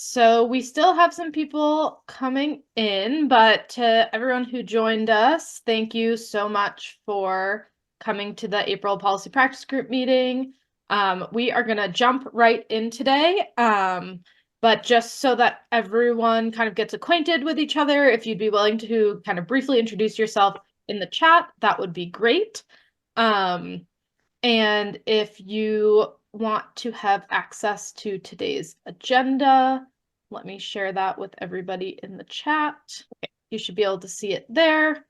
so we still have some people coming in, but to everyone who joined us, thank you so much for coming to the April Policy Practice Group meeting. We are going to jump right in today, but just so that everyone kind of gets acquainted with each other, if you'd be willing to kind of briefly introduce yourself in the chat, that would be great. And if you want to have access to today's agenda, let me share that with everybody in the chat. Okay, you should be able to see it there.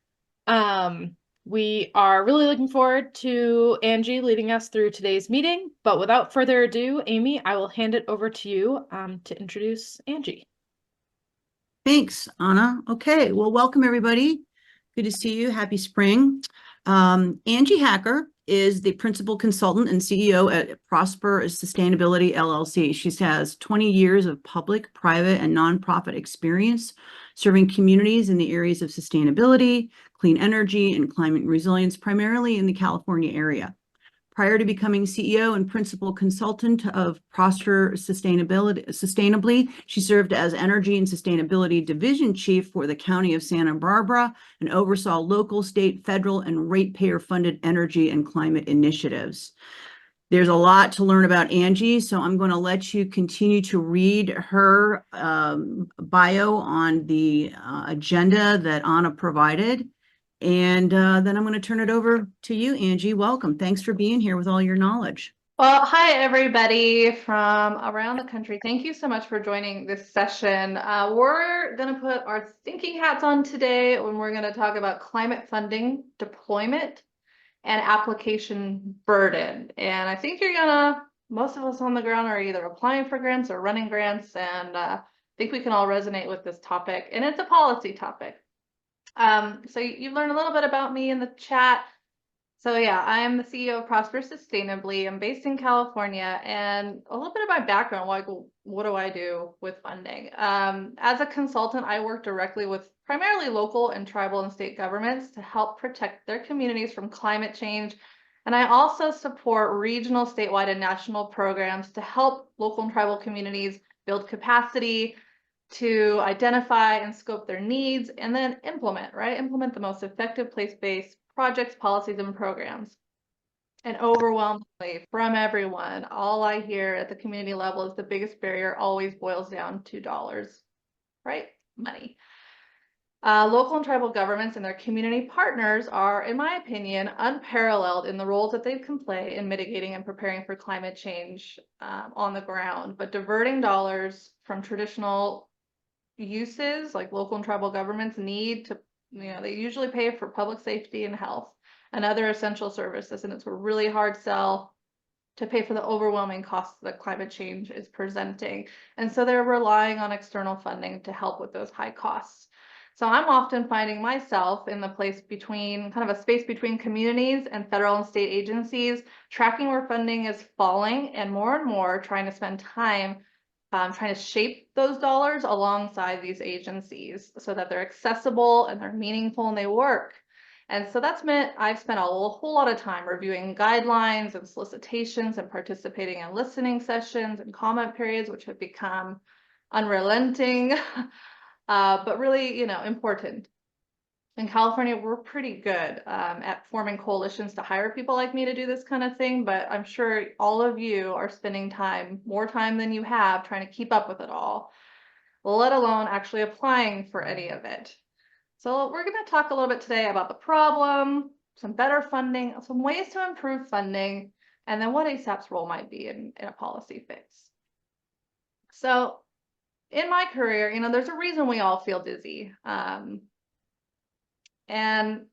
We are really looking forward to Angie leading us through today's meeting, but without further ado, Amy, I will hand it over to you to introduce Angie. Thanks, Anna. Okay, well, welcome everybody. Good to see you. Happy spring. Angie Hacker is the principal consultant and CEO at Prosper Sustainability, LLC. She has 20 years of public, private, and nonprofit experience serving communities in the areas of sustainability, clean energy, and climate resilience, primarily in the California area. Prior to becoming CEO and principal consultant of Prosper Sustainably, she served as Energy and Sustainability Division Chief for the County of Santa Barbara and oversaw local, state, federal, and ratepayer-funded energy and climate initiatives. There's a lot to learn about Angie, so I'm going to let you continue to read her bio on the agenda that Anna provided. And then I'm going to turn it over to you, Angie. Welcome. Thanks for being here with all your knowledge. Well, hi, everybody from around the country. Thank you so much for joining this session. We're going to put our thinking hats on today when we're going to talk about climate funding deployment and application burden. And I think most of us on the ground are either applying for grants or running grants. And I think we can all resonate with this topic. And it's a policy topic. So you've learned a little bit about me in the chat. So yeah, I am the CEO of Prosper Sustainably. I'm based in California, and a little bit of my background, like what do I do with funding? As a consultant, I work directly with primarily local and tribal and state governments to help protect their communities from climate change. And I also support regional, statewide, and national programs to help local and tribal communities build capacity, to identify and scope their needs, and then implement the most effective place-based projects, policies, and programs. And overwhelmingly from everyone, all I hear at the community level is the biggest barrier always boils down to dollars, right? Money. Local and tribal governments and their community partners are, in my opinion, unparalleled in the roles that they can play in mitigating and preparing for climate change on the ground. But diverting dollars from traditional uses, like local and tribal governments need to, they usually pay for public safety and health and other essential services, and it's a really hard sell to pay for the overwhelming costs that climate change is presenting. And so they're relying on external funding to help with those high costs. So I'm often finding myself in the place between, kind of a space between communities and federal and state agencies, tracking where funding is falling and more trying to spend time trying to shape those dollars alongside these agencies so that they're accessible and they're meaningful and they work. And so that's meant I've spent a whole lot of time reviewing guidelines and solicitations and participating in listening sessions and comment periods, which have become unrelenting, but really, important. In California, we're pretty good at forming coalitions to hire people like me to do this kind of thing, but I'm sure all of you are spending more time than you have, trying to keep up with it all, let alone actually applying for any of it. So we're going to talk a little bit today about the problem, some better funding, some ways to improve funding, and then what ASAP's role might be in a policy fix. So in my career, there's a reason we all feel dizzy. And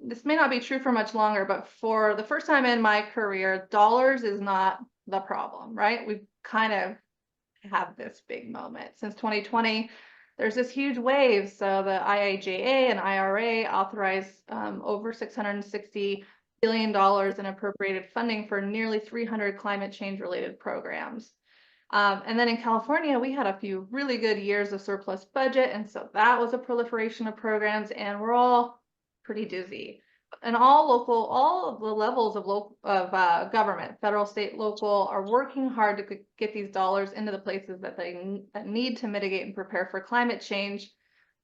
this may not be true for much longer, but for the first time in my career, dollars is not the problem, right? We kind of have this big moment. Since 2020, there's this huge wave. So the IIJA and IRA authorized over $660 billion in appropriated funding for nearly 300 climate change related programs. And then in California, we had a few really good years of surplus budget. And so that was a proliferation of programs, and we're all pretty dizzy. and all of the levels of government, federal, state, local, are working hard to get these dollars into the places that that need to mitigate and prepare for climate change.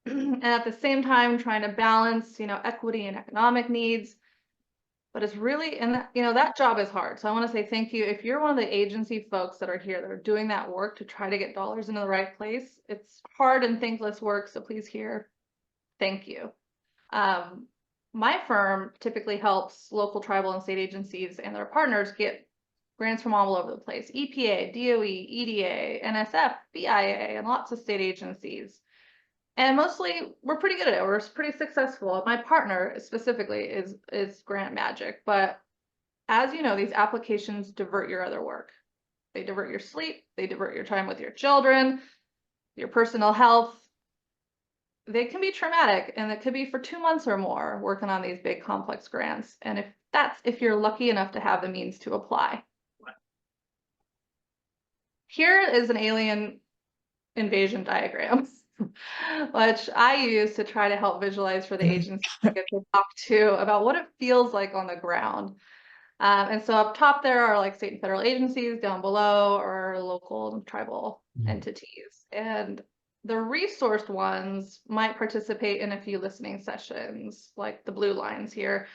And at the same time, trying to balance, equity and economic needs. But it's really, and that job is hard. So I want to say thank you. If you're one of the agency folks that are here that are doing that work to try to get dollars into the right place, it's hard and thankless work. So please hear, thank you. My firm typically helps local, tribal, and state agencies and their partners get grants from all over the place: EPA, DOE, EDA, NSF, BIA, and lots of state agencies. And mostly we're pretty good at it. We're pretty successful. My partner specifically is Grant Magic. But as you know, these applications divert your other work. They divert your sleep. They divert your time with your children, your personal health. They can be traumatic, and it could be for 2 months or more working on these big complex grants. And if you're lucky enough to have the means to apply. Here is an alien invasion diagram, which I use to try to help visualize for the agency to get to talk to about what it feels like on the ground. And so up top there are like state and federal agencies, down below are local and tribal entities. And the resourced ones might participate in a few listening sessions, like the blue lines here,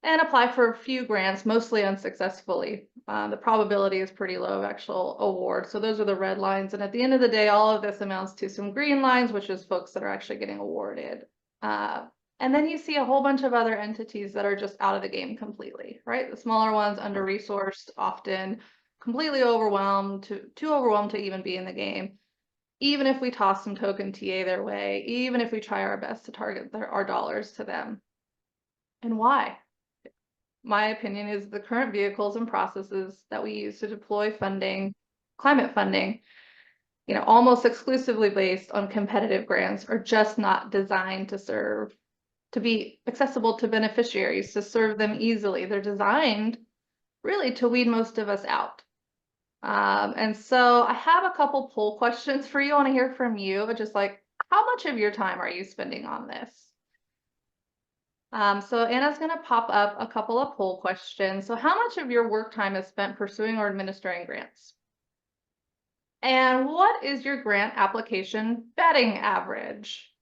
and apply for a few grants, mostly unsuccessfully. The probability is pretty low of actual award. So those are the red lines. And at the end of the day, all of this amounts to some green lines, which is folks that are actually getting awarded. And then you see a whole bunch of other entities that are just out of the game completely, right? The smaller ones, under-resourced, often completely overwhelmed, too overwhelmed to even be in the game. Even if we toss some token TA their way, even if we try our best to target our dollars to them. And why? My opinion is the current vehicles and processes that we use to deploy funding, climate funding, almost exclusively based on competitive grants, are just not designed to be accessible to beneficiaries, to serve them easily. They're designed really to weed most of us out. And so I have a couple poll questions for you. I want to hear from you, but just like, how much of your time are you spending on this? So Anna's going to pop up a couple of poll questions. So how much of your work time is spent pursuing or administering grants? And what is your grant application batting average?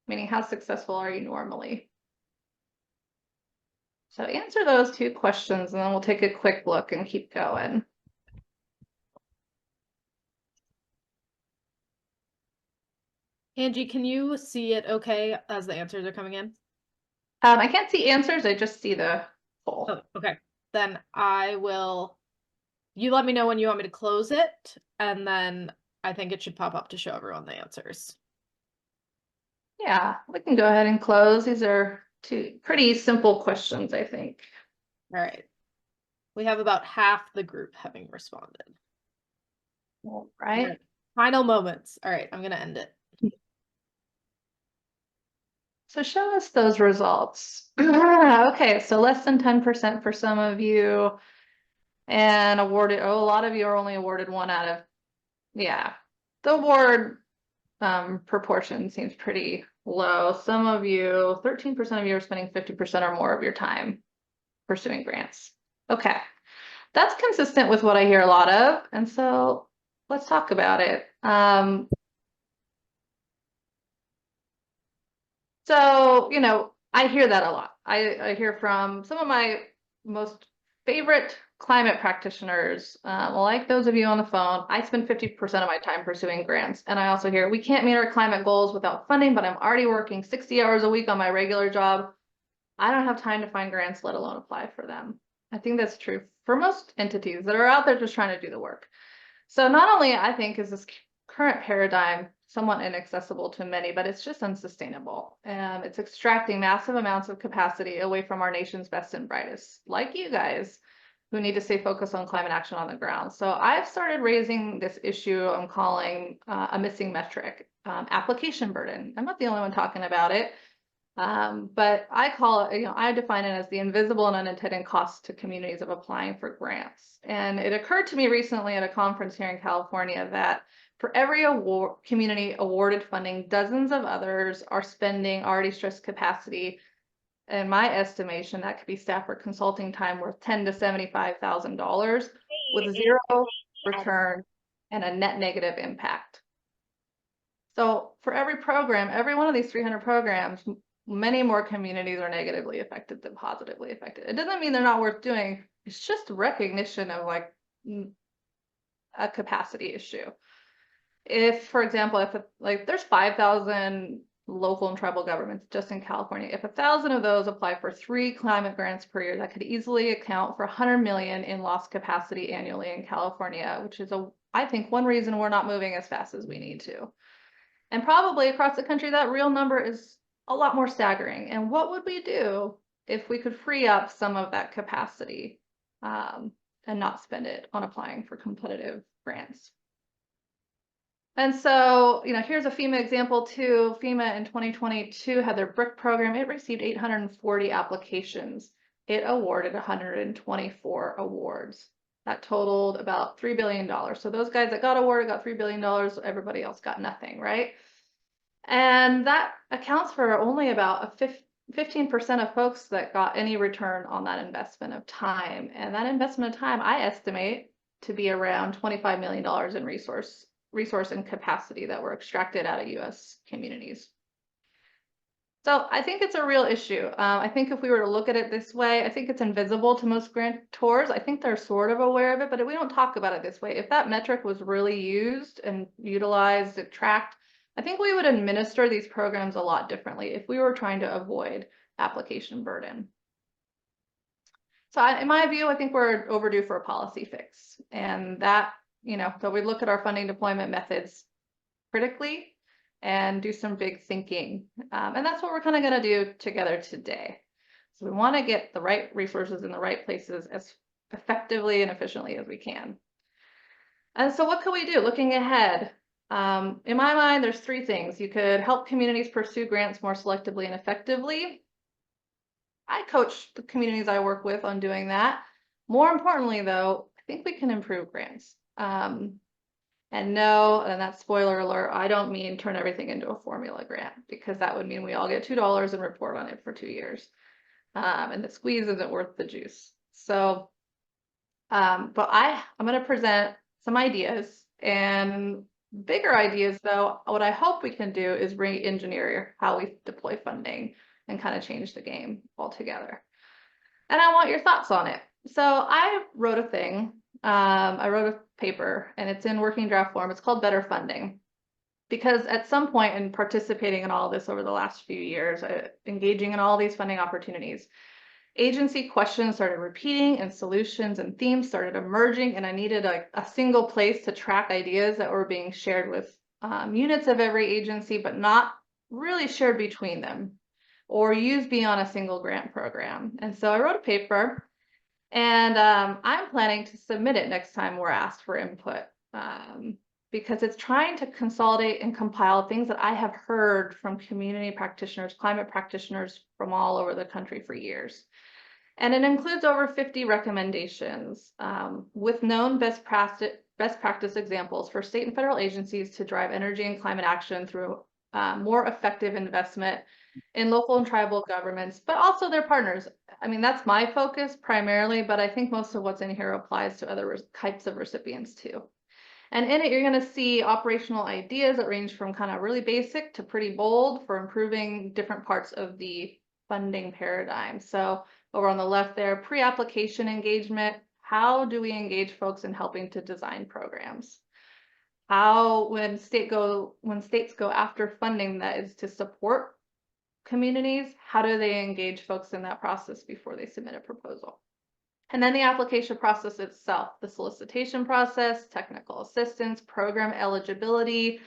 Meaning, how successful are you normally? So answer those 2 questions, and then we'll take a quick look and keep going. Angie, can you see it okay as the answers are coming in? I can't see answers. I just see the poll. Oh, okay. Then you let me know when you want me to close it, and then I think it should pop up to show everyone the answers. Yeah, we can go ahead and close. These are 2 pretty simple questions, I think. All right. We have about half the group having responded. All right. Final moments. All right, I'm going to end it. So show us those results. Okay, so less than 10% for some of you, and awarded, a lot of you are only awarded 1 out of, the award proportion seems pretty low. Some of you, 13% of you are spending 50% or more of your time pursuing grants. Okay, that's consistent with what I hear a lot of, and so let's talk about it. So, I hear that a lot. I hear from some of my most favorite climate practitioners, like those of you on the phone. I spend 50% of my time pursuing grants. And I also hear, we can't meet our climate goals without funding, but I'm already working 60 hours a week on my regular job. I don't have time to find grants, let alone apply for them. I think that's true for most entities that are out there just trying to do the work. So not only, I think, is this current paradigm somewhat inaccessible to many, but it's just unsustainable. And it's extracting massive amounts of capacity away from our nation's best and brightest, like you guys, who need to stay focused on climate action on the ground. So I've started raising this issue I'm calling a missing metric, application burden. I'm not the only one talking about it, but I call it, I define it as the invisible and unintended costs to communities of applying for grants. And it occurred to me recently at a conference here in California that for every community awarded funding, dozens of others are spending already stressed capacity in my estimation, that could be staff or consulting time worth $10,000 to $75,000 with zero return and a net negative impact. So for every program, every one of these 300 programs, many more communities are negatively affected than positively affected. It doesn't mean they're not worth doing. It's just recognition of like a capacity issue. If, for example, if like there's 5,000 local and tribal governments just in California, if 1,000 of those apply for 3 climate grants per year, that could easily account for 100 million in lost capacity annually in California, which is I think one reason we're not moving as fast as we need to. And probably across the country, that real number is a lot more staggering. And what would we do if we could free up some of that capacity and not spend it on applying for competitive grants? And so, here's a FEMA example too. FEMA in 2022 had their BRIC program. It received 840 applications. It awarded 124 awards. That totaled about $3 billion. So those guys that got awarded got $3 billion. Everybody else got nothing, right? And that accounts for only about 15% of folks that got any return on that investment of time. And that investment of time, I estimate to be around $25 million in resource and capacity that were extracted out of U.S. communities. So I think it's a real issue. I think if we were to look at it this way, I think it's invisible to most grantors. I think they're sort of aware of it, but we don't talk about it this way. If that metric was really used and utilized, tracked, I think we would administer these programs a lot differently if we were trying to avoid application burden. So in my view, I think we're overdue for a policy fix. And that, so we look at our funding deployment methods critically and do some big thinking. And that's what we're kind of going to do together today. So we want to get the right resources in the right places as effectively and efficiently as we can. And so what can we do looking ahead? In my mind, there's 3 things. You could help communities pursue grants more selectively and effectively. I coach the communities I work with on doing that. More importantly, though, I think we can improve grants. And no, and that's spoiler alert, I don't mean turn everything into a formula grant, because that would mean we all get $2 and report on it for 2 years. And the squeeze isn't worth the juice. So, but I'm going to present some ideas, and bigger ideas though, what I hope we can do is re-engineer how we deploy funding and kind of change the game altogether. And I want your thoughts on it. So I wrote a thing. I wrote a paper, and it's in working draft form. It's called Better Funding. Because at some point in participating in all of this over the last few years, engaging in all these funding opportunities, agency questions started repeating and solutions and themes started emerging, and I needed a single place to track ideas that were being shared with units of every agency, but not really shared between them or used beyond a single grant program. And so I wrote a paper, and I'm planning to submit it next time we're asked for input, because it's trying to consolidate and compile things that I have heard from community practitioners, climate practitioners from all over the country for years. And it includes over 50 recommendations with known best practice examples for state and federal agencies to drive energy and climate action through more effective investment in local and tribal governments, but also their partners. I mean, that's my focus primarily, but I think most of what's in here applies to other types of recipients too. And in it, you're going to see operational ideas that range from kind of really basic to pretty bold for improving different parts of the funding paradigm. So over on the left there, pre-application engagement. How do we engage folks in helping to design programs? How, when states go after funding that is to support communities, how do they engage folks in that process before they submit a proposal? And then the application process itself, the solicitation process, technical assistance, program eligibility,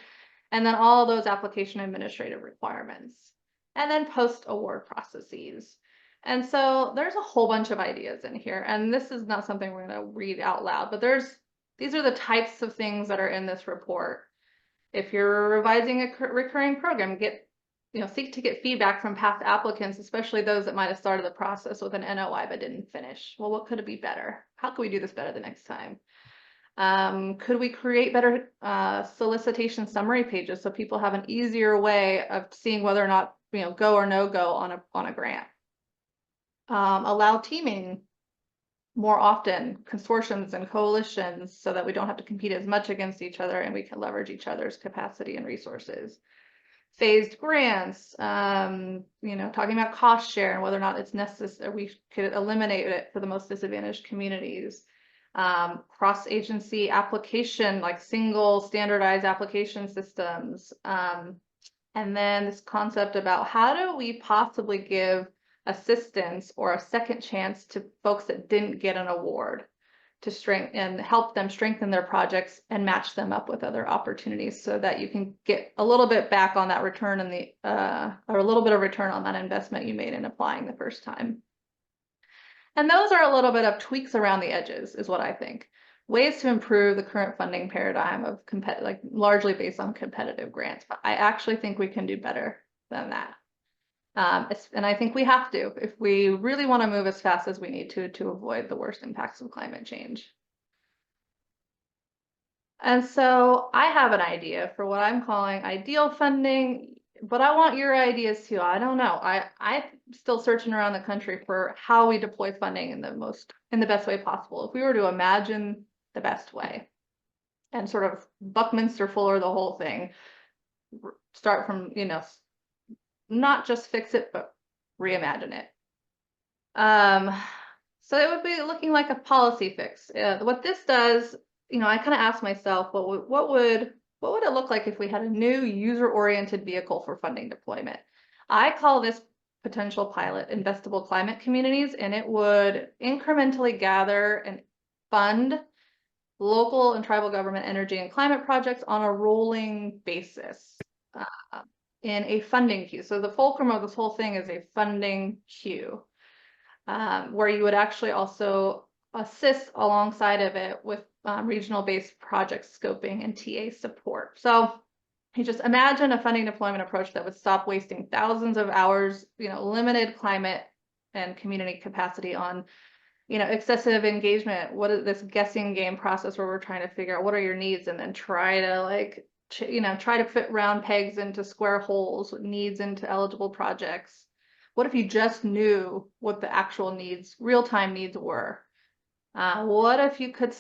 and then all those application administrative requirements. And then post-award processes. And so there's a whole bunch of ideas in here, and this is not something we're going to read out loud, but these are the types of things that are in this report. If you're revising a recurring program, seek to get feedback from past applicants, especially those that might have started the process with an NOI but didn't finish. Well, what could it be better? How can we do this better the next time? Could we create better solicitation summary pages so people have an easier way of seeing whether or not go or no go on a grant? Allow teaming more often, consortiums and coalitions, so that we don't have to compete as much against each other and we can leverage each other's capacity and resources. Phased grants, talking about cost share and whether or not it's necessary, we could eliminate it for the most disadvantaged communities. Cross-agency application, like single standardized application systems. And then this concept about how do we possibly give assistance or a second chance to folks that didn't get an award to strengthen and help them strengthen their projects and match them up with other opportunities so that you can get a little bit back on that return and or a little bit of return on that investment you made in applying the first time. And those are a little bit of tweaks around the edges is what I think. Ways to improve the current funding paradigm of largely based on competitive grants, but I actually think we can do better than that. And I think we have to if we really want to move as fast as we need to avoid the worst impacts of climate change. And so I have an idea for what I'm calling ideal funding, but I want your ideas too. I don't know. I'm still searching around the country for how we deploy funding in the best way possible. If we were to imagine the best way and sort of Buckminster Fuller the whole thing, start from, not just fix it, but reimagine it. So it would be looking like a policy fix. What this does, I kind of asked myself, what would it look like if we had a new user-oriented vehicle for funding deployment? I call this potential pilot investable climate communities, and it would incrementally gather and fund local and tribal government energy and climate projects on a rolling basis. In a funding queue. So the fulcrum of this whole thing is a funding queue, where you would actually also assist alongside of it with regional-based project scoping and TA support. So you just imagine a funding deployment approach that would stop wasting thousands of hours, limited climate and community capacity on, excessive engagement. What is this guessing game process where we're trying to figure out what are your needs and then try to fit round pegs into square holes, needs into eligible projects. What if you just knew what the actual needs, real-time needs were? What if you could,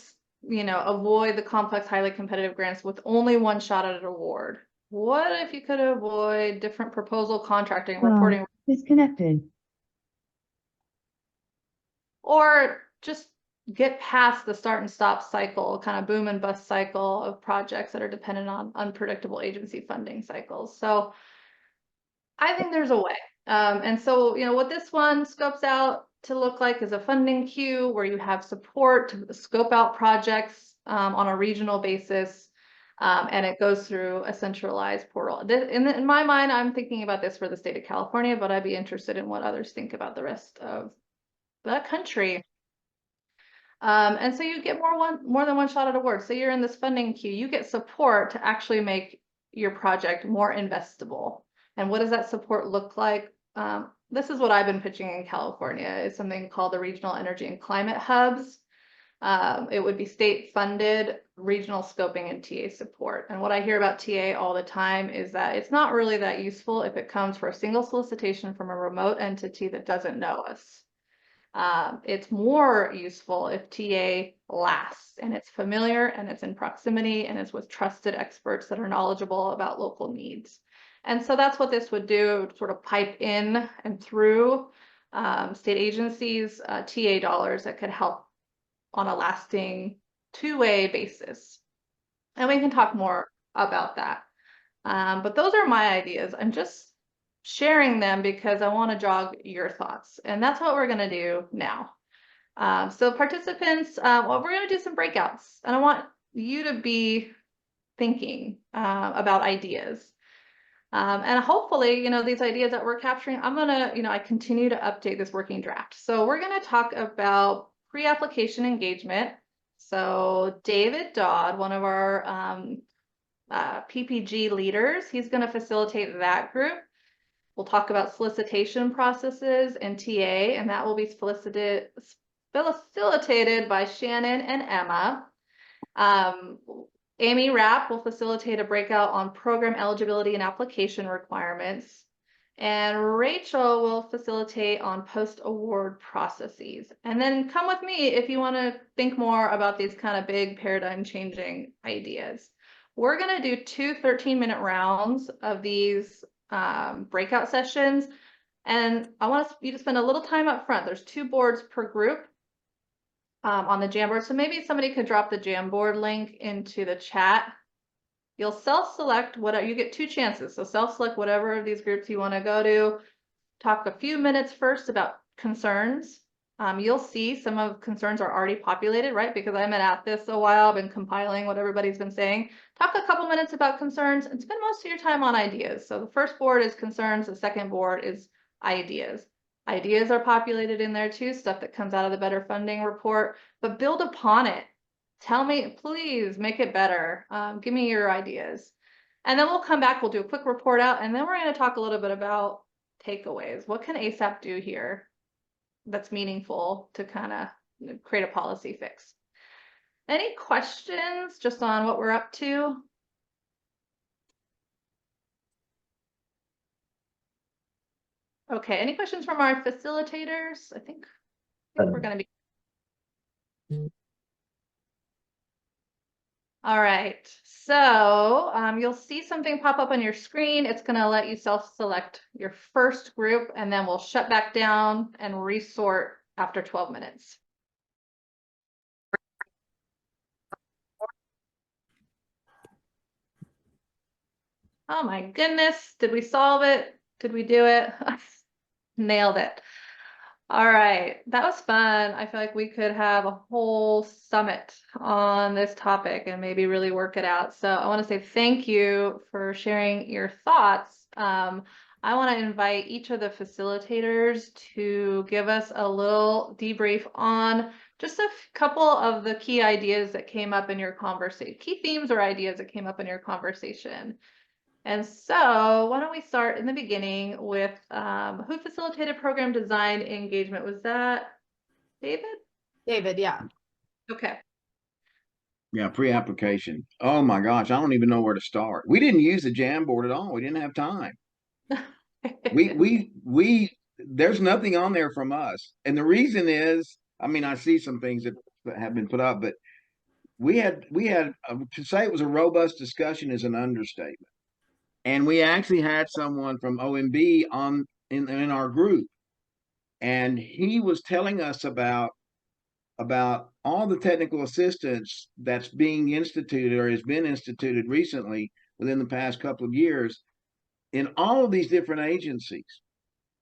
avoid the complex, highly competitive grants with only one shot at an award? What if you could avoid different proposal contracting, reporting? Disconnected. Or just get past the start and stop cycle, kind of boom and bust cycle of projects that are dependent on unpredictable agency funding cycles. So I think there's a way. And so, what this one scopes out to look like is a funding queue where you have support to scope out projects on a regional basis. And it goes through a centralized portal. In my mind, I'm thinking about this for the state of California, but I'd be interested in what others think about the rest of the country. And so you get more than one shot at award. So you're in this funding queue, you get support to actually make your project more investable. And what does that support look like? This is what I've been pitching in California. It's something called the Regional Energy and Climate Hubs. It would be state funded regional scoping and TA support. And what I hear about TA all the time is that it's not really that useful if it comes for a single solicitation from a remote entity that doesn't know us. It's more useful if TA lasts and it's familiar and it's in proximity and it's with trusted experts that are knowledgeable about local needs. And so that's what this would do, sort of pipe in and through state agencies, TA dollars that could help on a lasting two-way basis. And we can talk more about that. But those are my ideas. I'm just sharing them because I want to jog your thoughts. And that's what we're going to do now. So participants, well, we're going to do some breakouts. And I want you to be thinking about ideas. And hopefully, these ideas that we're capturing, I'm going to, I continue to update this working draft. So we're going to talk about pre-application engagement. So David Dodd, one of our PPG leaders, he's going to facilitate that group. We'll talk about solicitation processes and TA, and that will be facilitated by Shannon and Emma. Amy Rapp will facilitate a breakout on program eligibility and application requirements. and Rachel will facilitate on post-award processes. And then come with me if you want to think more about these kind of big paradigm-changing ideas. We're going to do 2 13-minute rounds of these breakout sessions. And I want you to spend a little time up front. There's 2 boards per group on the Jamboard. So maybe somebody could drop the Jamboard link into the chat. You'll self-select whatever, you get 2 chances. So self-select whatever of these groups you want to go to. Talk a few minutes first about concerns. You'll see some of concerns are already populated, right? Because I've been at this a while, I've been compiling what everybody's been saying. Talk a couple minutes about concerns and spend most of your time on ideas. So the first board is concerns, the second board is ideas. Ideas are populated in there too, stuff that comes out of the Better Funding report, but build upon it. Tell me, please make it better. Give me your ideas. And then we'll come back, we'll do a quick report out, and then we're going to talk a little bit about takeaways. What can ASAP do here that's meaningful to kind of create a policy fix? Any questions just on what we're up to? Okay, any questions from our facilitators? I think we're going to be. All right, so you'll see something pop up on your screen. It's going to let you self-select your first group, and then we'll shut back down and resort after 12 minutes. Oh my goodness, did we solve it? Did we do it? Nailed it. All right, that was fun. I feel like we could have a whole summit on this topic and maybe really work it out. So I want to say thank you for sharing your thoughts. I want to invite each of the facilitators to give us a little debrief on just a couple of the key ideas that came up in your conversation, key themes or ideas that came up in your conversation. And so why don't we start in the beginning with who facilitated program design engagement? Was that David? David, yeah. Okay. Yeah, pre-application. Oh my gosh, I don't even know where to start. We didn't use the Jamboard at all. We didn't have time. we there's nothing on there from us. And the reason is, I mean, I see some things that have been put up, but we had to say it was a robust discussion is an understatement. And we actually had someone from OMB on in our group, and he was telling us about all the technical assistance that's being instituted or has been instituted recently within the past couple of years in all of these different agencies,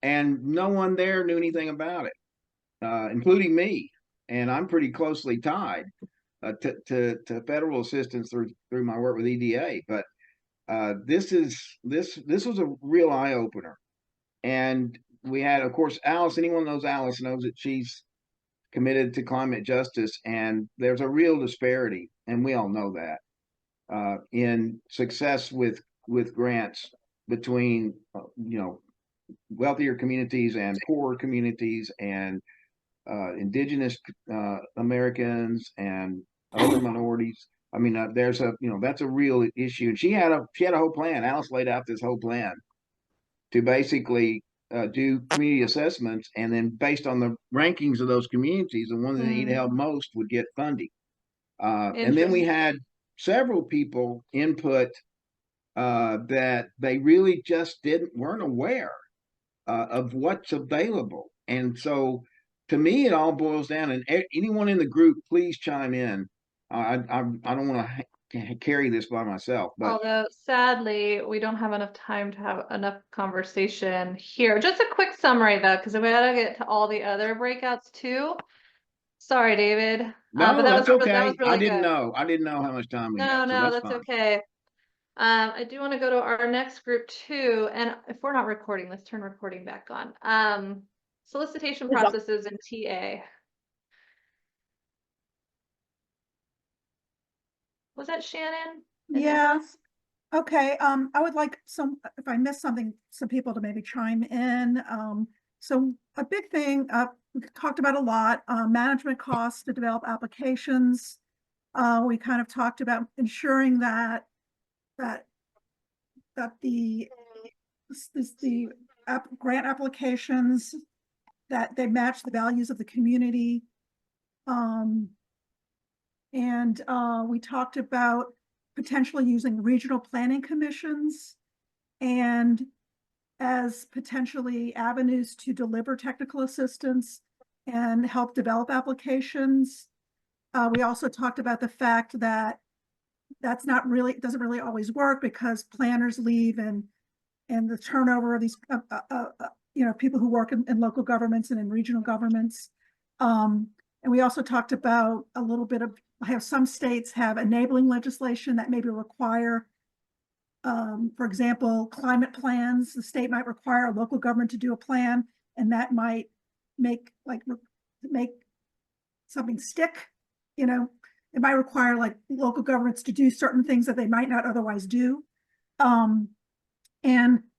and no one there knew anything about it, including me, and I'm pretty closely tied to federal assistance through my work with EDA, but this was a real eye opener. And we had, of course, Alice. Anyone knows Alice knows that she's committed to climate justice, and there's a real disparity, and we all know that in success with grants between wealthier communities and poorer communities and indigenous Americans and other minorities. I mean, there's that's a real issue. And she had a whole plan. Alice laid out this whole plan to basically do community assessments, and then based on the rankings of those communities, the ones that need help most would get funding. And then we had several people input that they really just weren't aware of what's available. And so to me, it all boils down, and anyone in the group, please chime in. I don't want to carry this by myself, but although sadly we don't have enough time to have enough conversation here. Just a quick summary though, because we gotta get to all the other breakouts too. Sorry, David. No, but that's okay. That was really I didn't good. know. I didn't know how much time we had. No, So that's fine. okay. I do want to go to our next group too, and if we're not recording, let's turn recording back on. Solicitation processes in TA. Was that Shannon? Yes. Okay. I would like if I missed something, some people to maybe chime in. So a big thing we talked about a lot, management costs to develop applications. We kind of talked about ensuring that the grant applications, that they match the values of the community. We talked about potentially using regional planning commissions and as potentially avenues to deliver technical assistance and help develop applications. We also talked about the fact that that's not really, doesn't really always work because planners leave and the turnover of these, people who work in local governments and in regional governments. And we also talked about a little bit of how some states have enabling legislation that maybe require, for example, climate plans. The state might require a local government to do a plan, and that might make something stick. It might require like local governments to do certain things that they might not otherwise do. And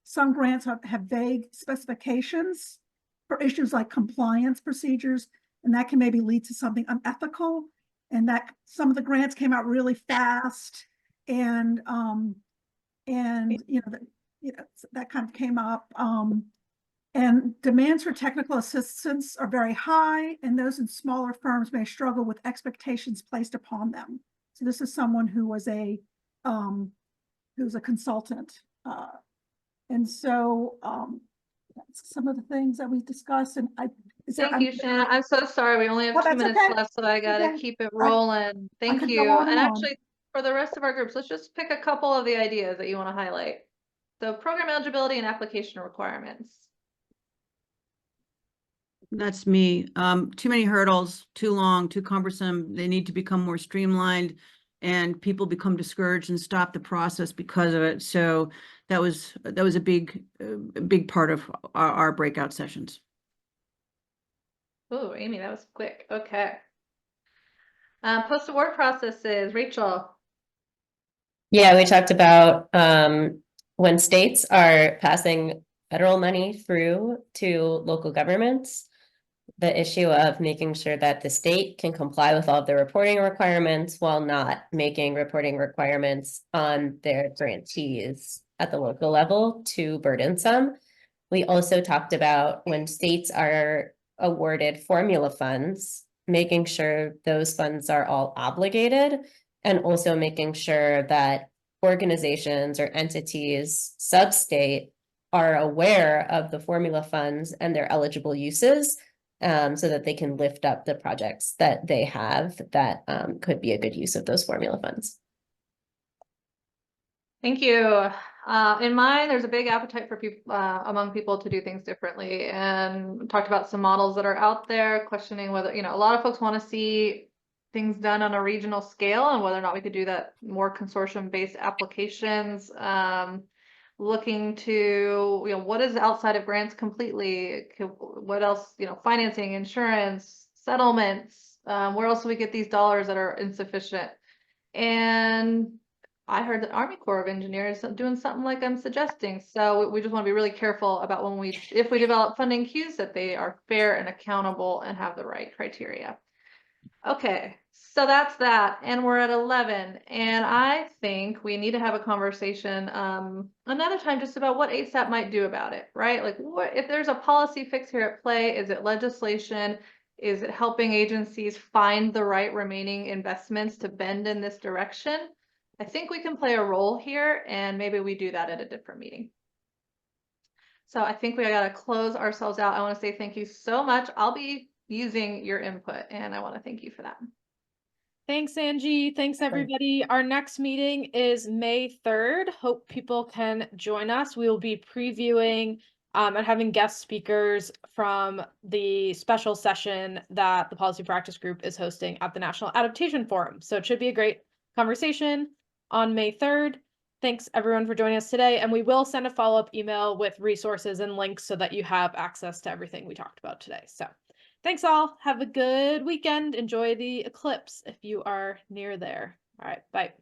some grants have vague specifications for issues like compliance procedures, and that can maybe lead to something unethical. And that some of the grants came out really fast, and that kind of came up. And demands for technical assistance are very high, and those in smaller firms may struggle with expectations placed upon them. So this is someone who was a consultant. And so that's some of the things that we discussed. And Thank you, Shannon. I'm so sorry. We only have 2 minutes left, so I gotta keep it rolling. Thank you. And actually, for the rest of our groups, let's just pick a couple of the ideas that you want to highlight. So program eligibility and application requirements. That's me. Too many hurdles, too long, too cumbersome. They need to become more streamlined, and people become discouraged and stop the process because of it. So that was a big part of our breakout sessions. Oh, Amy, that was quick. Okay. Post-award processes, Rachel. Yeah, we talked about when states are passing federal money through to local governments, the issue of making sure that the state can comply with all of their reporting requirements while not making reporting requirements on their grantees at the local level too burdensome. We also talked about when states are awarded formula funds, making sure those funds are all obligated, and also making sure that organizations or entities sub-state are aware of the formula funds and their eligible uses, so that they can lift up the projects that they have that could be a good use of those formula funds. Thank you. In mine, there's a big appetite for people among people to do things differently, and talked about some models that are out there, questioning whether, a lot of folks want to see things done on a regional scale and whether or not we could do that, more consortium-based applications. Looking to, what is outside of grants completely? What else, financing, insurance, settlements, where else do we get these dollars that are insufficient? And I heard the Army Corps of Engineers doing something like I'm suggesting. So we just want to be really careful about if we develop funding queues, that they are fair and accountable and have the right criteria. Okay, so that's that, and we're at 11, and I think we need to have a conversation another time just about what ASAP might do about it, right? Like, what if there's a policy fix here at play? Is it legislation? Is it helping agencies find the right remaining investments to bend in this direction? I think we can play a role here, and maybe we do that at a different meeting. So I think we got to close ourselves out. I want to say thank you so much. I'll be using your input, and I want to thank you for that. Thanks, Angie. Thanks, everybody. Our next meeting is May 3rd. Hope people can join us. We will be previewing and having guest speakers from the special session that the Policy Practice Group is hosting at the National Adaptation Forum. So it should be a great conversation on May 3rd. Thanks, everyone, for joining us today. And we will send a follow-up email with resources and links so that you have access to everything we talked about today. So thanks all. Have a good weekend. Enjoy the eclipse if you are near there. All right. Bye.